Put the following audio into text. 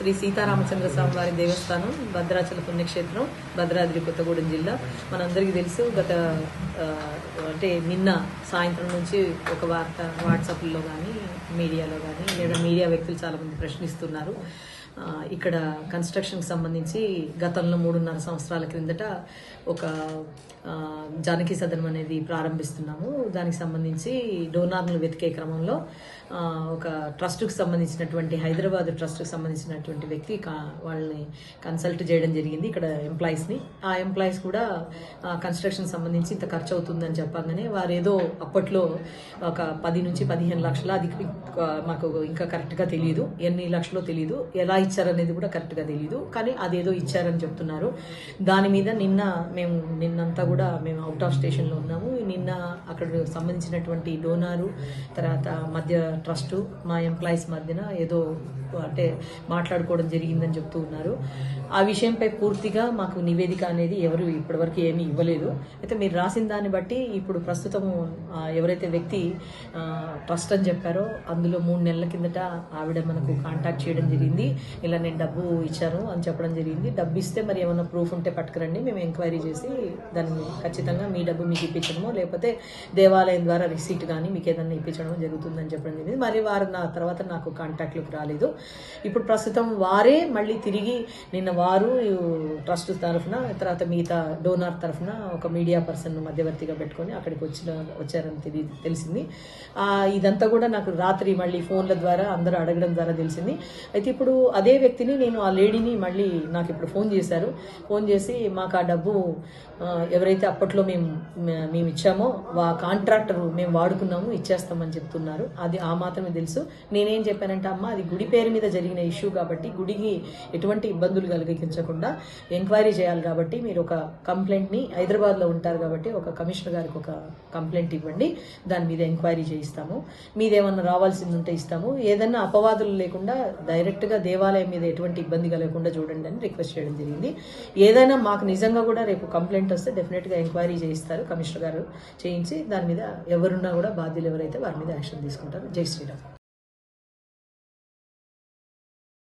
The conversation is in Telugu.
శ్రీ సీతారామచంద్ర స్వామి వారి దేవస్థానం భద్రాచల పుణ్యక్షేత్రం భద్రాద్రి కొత్తగూడెం జిల్లా. మనందరికీ తెలుసు, గత అంటే నిన్న సాయంత్రం నుంచి ఒక వార్త వాట్సాప్లో కానీ మీడియాలో కానీ లేదా మీడియా వ్యక్తులు చాలామంది ప్రశ్నిస్తున్నారు. ఇక్కడ కన్స్ట్రక్షన్కి సంబంధించి గతంలో 3.5 సంవత్సరాల క్రిందట ఒక జానకి సదనం అనేది ప్రారంభిస్తున్నాము. దానికి సంబంధించి డోనార్లు వెతికే క్రమంలో ఒక ట్రస్ట్కి సంబంధించినటువంటి హైదరాబాద్ ట్రస్ట్కి సంబంధించినటువంటి వ్యక్తి వాళ్ళని కన్సల్ట్ చేయడం జరిగింది, ఇక్కడ ఎంప్లాయీస్ని. ఆ ఎంప్లాయీస్ కూడా కన్స్ట్రక్షన్ సంబంధించి ఇంత ఖర్చు అవుతుందని చెప్పగానే వారు ఏదో అప్పట్లో ఒక 10 నుంచి 15 లక్షలు, అది మాకు ఇంకా కరెక్ట్గా తెలియదు, ఎన్ని లక్షలో తెలియదు, ఎలా ఇచ్చారనేది కూడా కరెక్ట్గా తెలియదు, కానీ అదేదో ఇచ్చారని చెప్తున్నారు. దాని మీద నిన్నంతా కూడా మేము అవుట్ ఆఫ్ స్టేషన్లో ఉన్నాము. నిన్న అక్కడ సంబంధించినటువంటి డోనారు తర్వాత మధ్య ట్రస్టు మా ఎంప్లాయీస్ మధ్యన ఏదో అంటే మాట్లాడుకోవడం జరిగిందని చెప్తూ ఉన్నారు. ఆ విషయంపై పూర్తిగా మాకు నివేదిక అనేది ఎవరు ఇప్పటివరకు ఏమీ ఇవ్వలేదు. అయితే మీరు రాసిన దాన్ని బట్టి ఇప్పుడు ప్రస్తుతం ఎవరైతే వ్యక్తి ట్రస్ట్ అని చెప్పారో అందులో 3 నెలల కిందట ఆవిడ మనకు కాంటాక్ట్ చేయడం జరిగింది. ఇలా నేను డబ్బు ఇచ్చాను అని చెప్పడం జరిగింది. డబ్బు ఇస్తే మరి ఏమైనా ప్రూఫ్ ఉంటే పట్టుకురండి, మేము ఎంక్వైరీ చేసి దాన్ని ఖచ్చితంగా మీ డబ్బు మీకు ఇప్పించడమో లేకపోతే దేవాలయం ద్వారా రిసీట్ కానీ మీకు ఏదైనా ఇప్పించడం జరుగుతుందని చెప్పడం జరిగింది. మరి వారు నా తర్వాత నాకు కాంటాక్ట్లోకి రాలేదు. ఇప్పుడు ప్రస్తుతం వారే మళ్ళీ తిరిగి నిన్న వారు ట్రస్ట్ తరఫున తర్వాత మిగతా డోనార్ తరఫున ఒక మీడియా పర్సన్ మధ్యవర్తిగా పెట్టుకొని అక్కడికి వచ్చారని తెలిసింది. ఇదంతా కూడా నాకు రాత్రి మళ్ళీ ఫోన్ల ద్వారా అందరూ అడగడం ద్వారా తెలిసింది. అయితే ఇప్పుడు అదే వ్యక్తిని నేను ఆ లేడీని మళ్ళీ నాకు ఇప్పుడు ఫోన్ చేశారు. ఫోన్ చేసి మాకు ఆ డబ్బు ఎవరైతే అప్పట్లో మేము ఇచ్చామో కాంట్రాక్టర్ మేము వాడుకున్నాము, ఇచ్చేస్తామని చెప్తున్నారు. అది ఆ మాత్రమే తెలుసు. నేనేం చెప్పానంటే, అమ్మ అది గుడి పేరు మీద జరిగిన ఇష్యూ కాబట్టి గుడికి ఎటువంటి ఇబ్బందులు కలిగించకుండా ఎంక్వైరీ చేయాలి కాబట్టి మీరు ఒక కంప్లైంట్ని హైదరాబాద్లో ఉంటారు కాబట్టి ఒక కమిషనర్ గారికి ఒక కంప్లైంట్ ఇవ్వండి, దాని మీద ఎంక్వైరీ చేయిస్తాము, మీదేమన్నా రావాల్సింది ఉంటే ఇస్తాము, ఏదన్నా అపవాదులు లేకుండా డైరెక్ట్గా దేవాలయం మీద ఎటువంటి ఇబ్బంది కలగకుండా చూడండి అని రిక్వెస్ట్ చేయడం జరిగింది. ఏదైనా మాకు నిజంగా కూడా రేపు కంప్లైంట్ వస్తే డెఫినెట్గా ఎంక్వైరీ చేయిస్తారు కమిషనర్ గారు, చేయించి దాని మీద ఎవరున్నా కూడా బాధ్యులు ఎవరైతే వారి మీద యాక్షన్ తీసుకుంటారు. జై శ్రీరామ్.